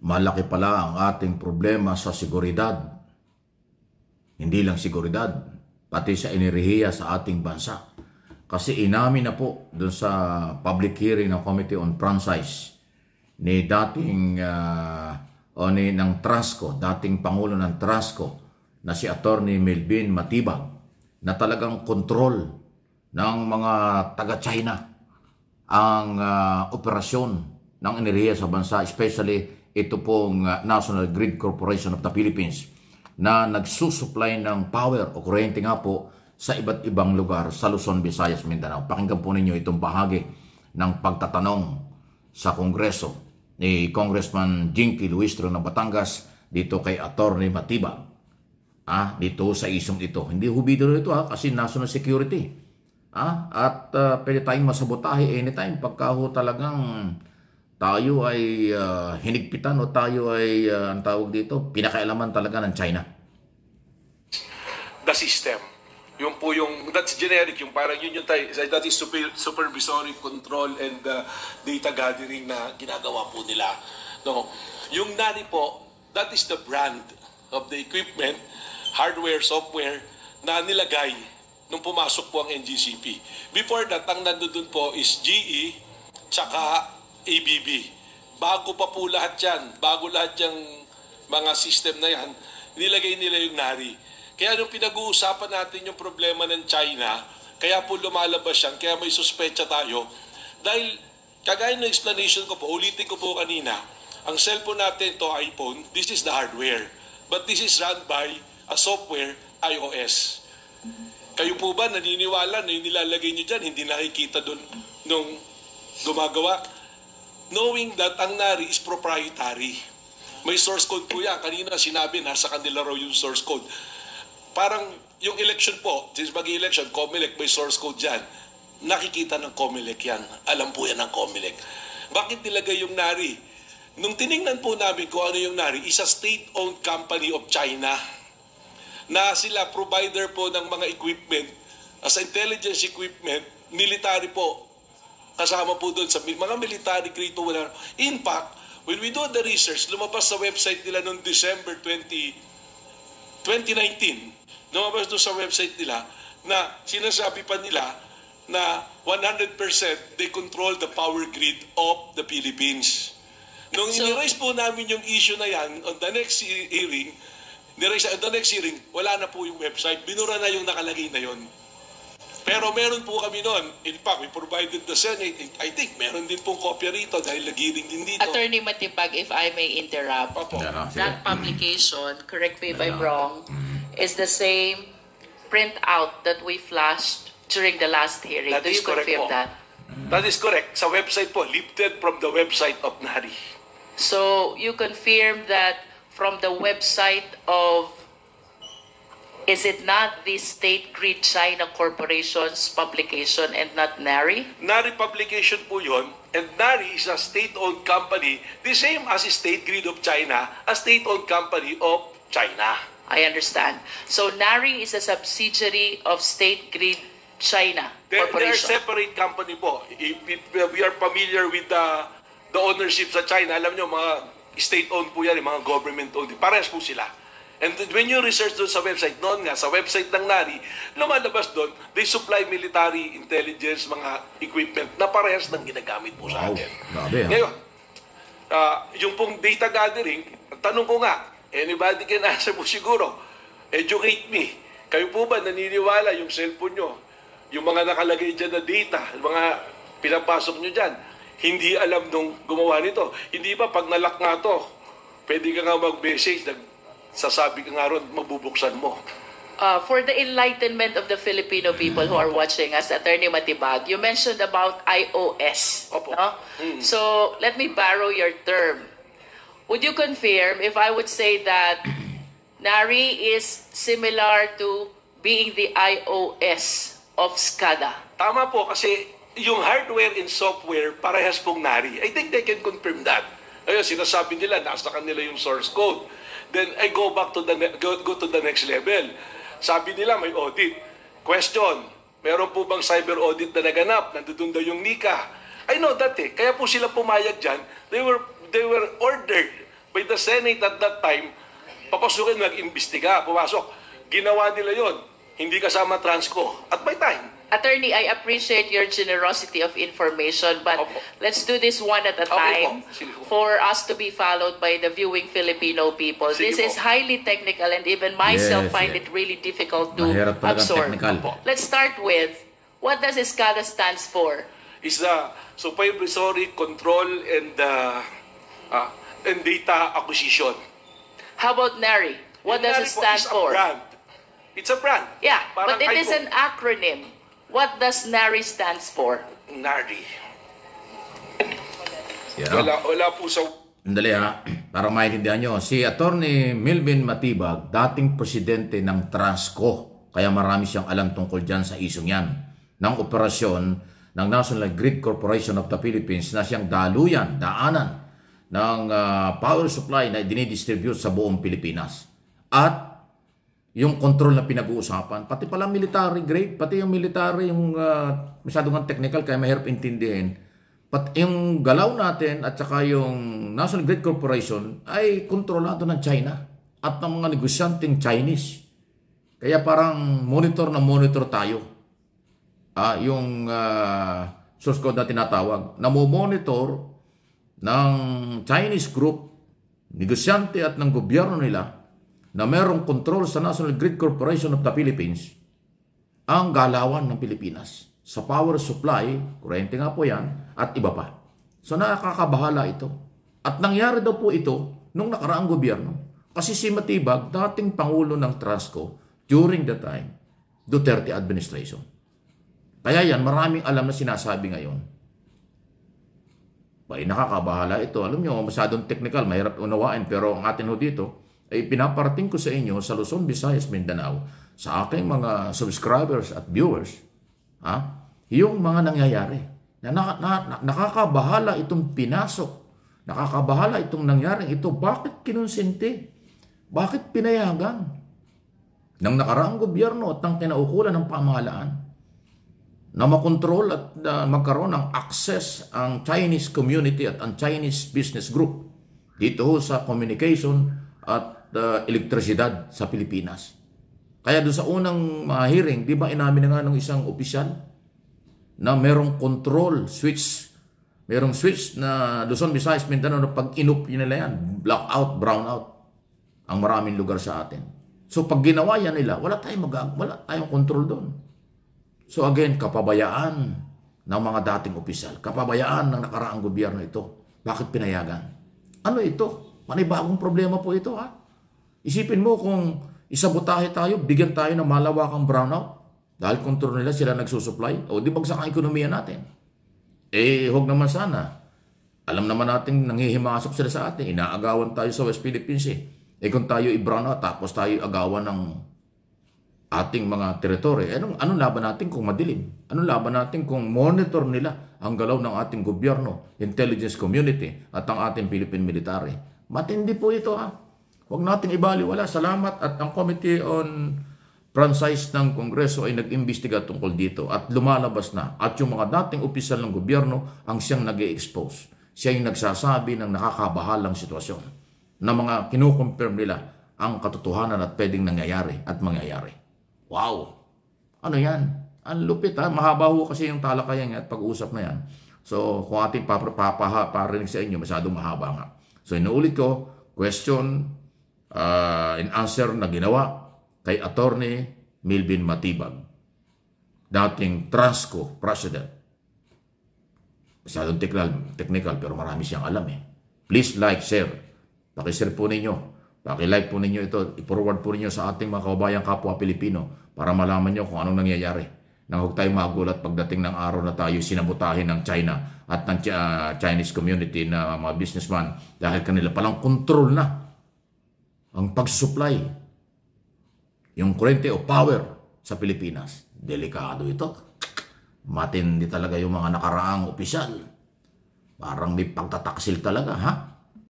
malaki pala ang ating problema sa seguridad. Hindi lang seguridad, pati sa enerhiya sa ating bansa. Kasi inamin na po doon sa public hearing ng Committee on Franchise ni dating ng Transco, dating Pangulo ng Transco na si Attorney Melvin Matibag, na talagang kontrol ng mga taga-China ang operasyon ng enerhiya sa bansa, especially ito pong National Grid Corporation of the Philippines na nagsusupply ng power o kuryente nga po sa iba't ibang lugar sa Luzon, Visayas, Mindanao. Pakinggan po ninyo itong bahagi ng pagtatanong sa Kongreso ni Congressman Jinky Luistro ng Batangas dito kay Attorney Matibag. Dito sa isong ito. Hindi hubidero ito kasi national security. At pwede tayong masabotahe anytime pagka talagang tayo ay hinigpitan o tayo ay, ang tawag dito, pinakailaman talaga ng China. The system. Yung po yung, that's generic, yung parang yun yung tayo, that is supervisory control and data gathering na ginagawa po nila. No? Yung NARI po, that is the brand of the equipment, hardware, software, na nilagay nung pumasok po ang NGCP. Before that, ang nandun po is GE, tsaka ABB. Bago pa po lahat yan, bago lahat yung mga system na yan, nilagay nila yung NARI. Kaya nung pinag-uusapan natin yung problema ng China, kaya po lumalabas yan, kaya may suspecha tayo. Dahil, kagaya ng explanation ko po, ulitin ko po kanina, ang cellphone natin to iPhone, this is the hardware. But this is run by a software, iOS. Kayo po ba naniniwala na yung nilalagay nyo dyan, hindi nakikita doon nung gumagawa? Knowing that ang NARI is proprietary. May source code po yan. Kanina sinabi, nasa kanila raw yung source code. Parang yung election po, since mag-election, COMELEC, may source code dyan. Nakikita ng COMELEC yan. Alam po yan ng COMELEC. Bakit nilagay yung NARI? Nung tiningnan po namin kung ano yung NARI, is a state-owned company of China na sila provider po ng mga equipment, as intelligence equipment, military po. Kasama po doon sa mga military grade po. In fact, when we do the research, lumabas sa website nila noong December 2019, lumabas doon sa website nila na sinasabi pa nila na 100% they control the power grid of the Philippines. Nung in-raise po namin yung issue na yan on the next hearing, wala na po yung website. Binura na yung nakalagay na yon. Pero meron po kami noon. In fact, we provided the Senate. I think meron din pong kopya rito dahil nagiring din dito. Attorney Matibag, if I may interrupt, that publication, correct me if I'm wrong, is the same printout that we flashed during the last hearing. Do you confirm that? That is correct. Sa website po, lifted from the website of NARI. So you confirm that from the website of, is it not the State Grid China Corporation's publication and not NARI? NARI publication po yun, and NARI is a state-owned company, the same as State Grid of China, a state-owned company of China. I understand. So NARI is a subsidiary of State Grid China Corporation. They are separate company po. If we are familiar with the ownership sa China, alam nyo, mga state-owned po yan, mga government-owned. Parehas po sila. And when you research doon sa website, noon nga, sa website ng NARI, lumalabas doon, they supply military intelligence, mga equipment na parehas ng ginagamit po sa atin. Ngayon, yung pong data gathering, tanong ko nga, anybody can answer po siguro, educate me. Kayo po ba naniniwala yung cellphone nyo, yung mga nakalagay dyan na data, mga pinapasok nyo dyan, hindi alam nung gumawa nito. Hindi ba pag nalock nga to, pwede ka nga mag-message, sasabi ka nga ron, mabubuksan mo. For the enlightenment of the Filipino people who are watching us, Attorney Matibag, you mentioned about iOS. Opo. No? So, let me borrow your term. Would you confirm if I would say that NARI is similar to being the iOS of SCADA? Tama po, kasi yung hardware and software, parehas pong NARI. I think they can confirm that. Ayun, sinasabi nila, nasa kanila yung source code. Then I go back to go to the next level. Sabi nila may audit. Question, meron po bang cyber audit na naganap? Nandun daw yung NICA. I know that eh. Kaya po sila pumayag dyan. They were ordered the Senate at that time, papasukin, nag-imbestiga, pumasok. Ginawa nila yon, hindi kasama Transco. At by time. Attorney, I appreciate your generosity of information, but Opo. let's do this one at a Okay time po. Sige po. for us to be followed by the viewing Filipino people. Sige This is po. highly technical and even myself Yes, find yes. it really difficult to Mahirap talagang absorb. technical. Let's start with, what does ESCADA stands for? Is the Supervisory Control and Data Acquisition. How about NARI? What does it stand It's for? a brand. It's a brand. Yeah, Parang but it is iPhone. an acronym. What does NARI stands for? NARI. Yan, Wala po sa... Sandali ha, para maintindihan nyo. Si Attorney Melvin Matibag, dating presidente ng Transco. Kaya marami siyang alam tungkol dyan sa isong yan. Ng operasyon ng National Grid Corporation of the Philippines na siyang daanan ng power supply na dinidistribute sa buong Pilipinas. At yung control na pinag-uusapan, pati pala military grade, pati yung military, yung masyadong technical kaya mahirap intindihin. Pati yung galaw natin at saka yung National Grid Corporation ay kontrolado ng China at ng mga negosyanteng Chinese. Kaya parang monitor tayo. Yung source code na tinatawag, namomonitor ng Chinese group, negosyante at ng gobyerno nila na merong control sa National Grid Corporation of the Philippines ang galawan ng Pilipinas sa power supply, kuryente nga po yan, at iba pa. So nakakabahala ito. At nangyari daw po ito nung nakaraang gobyerno. Kasi si Matibag, dating Pangulo ng Transco during the time, Duterte administration. Kaya yan, maraming alam na sinasabi ngayon. Bay, nakakabahala ito. Alam nyo, masyadong technical, mahirap unawain, pero ang atin ho dito, ay pinaparating ko sa inyo sa Luzon, Visayas, Mindanao, sa aking mga subscribers at viewers, yung mga nangyayari. Nakakabahala itong pinasok. Nakakabahala itong nangyaring ito. Bakit kinonsinti? Bakit pinayagan ng nakaraang gobyerno at ng kinaukulan ng pamahalaan na makontrol at magkaroon ng access ang Chinese community at ang Chinese business group dito sa communication at elektrisidad sa Pilipinas. Kaya doon sa unang hearing, di ba inamin na nga ng isang opisyal na merong control switch, merong switch na Luzon, Visayas, Mindanao na pag inup nila yan, blackout, brownout ang maraming lugar sa atin. So pag ginawa yan nila, wala tayong control doon. So again, kapabayaan ng mga dating opisyal, kapabayaan ng nakaraang gobyerno ito. Bakit pinayagan? Ano ito? Panibagong problema po ito, ha? Isipin mo kung isabotahe tayo, bigyan tayo ng malawakang brownout dahil kontrol nila sila nagsusupply, o di bagsak ang ekonomiya natin. Huwag naman sana. Alam naman natin nanghihimasok sila sa atin. Inaagawan tayo sa West Philippines kung tayo i-brownout tapos tayo agawan ng ating mga teritoryo, anong laban natin kung madilim? Anong laban natin kung monitor nila ang galaw ng ating gobyerno, intelligence community at ang ating Philippine military? Matindi po ito, ha? Huwag natin ibaliwala. Salamat at ang Committee on Franchise ng Kongreso ay nag-imbestiga tungkol dito at lumalabas na. At yung mga dating opisyal ng gobyerno ang siyang nag-i-expose. Siya yung nagsasabi ng nakakabahalang sitwasyon na mga kinukonfirm nila ang katotohanan at pwedeng nangyayari at mangyayari. Wow! Ano yan? Ang lupit, ha? Mahaba ho kasi yung talakayan at pag-uusap na yan. So, kung ating paparinig sa inyo, masyadong mahaba nga. So, inuulit ko, question and answer na ginawa kay Attorney Melvin Matibag, dating Transco President. Masyadong technical pero marami siyang alam Please like, share. Pakishare po ninyo. Paki-like po ninyo ito. I-forward po ninyo sa ating mga kababayang kapwa Pilipino para malaman nyo kung anong nangyayari. Nang huwag tayo magulat pagdating ng araw na tayo sinabotahin ng China at ng Chinese community na mga businessman dahil kanila palang control na ang pag-supply, yung kurente o power sa Pilipinas. Delikado ito. Matindi talaga yung mga nakaraang opisyal. Parang may pagtataksil talaga, ha?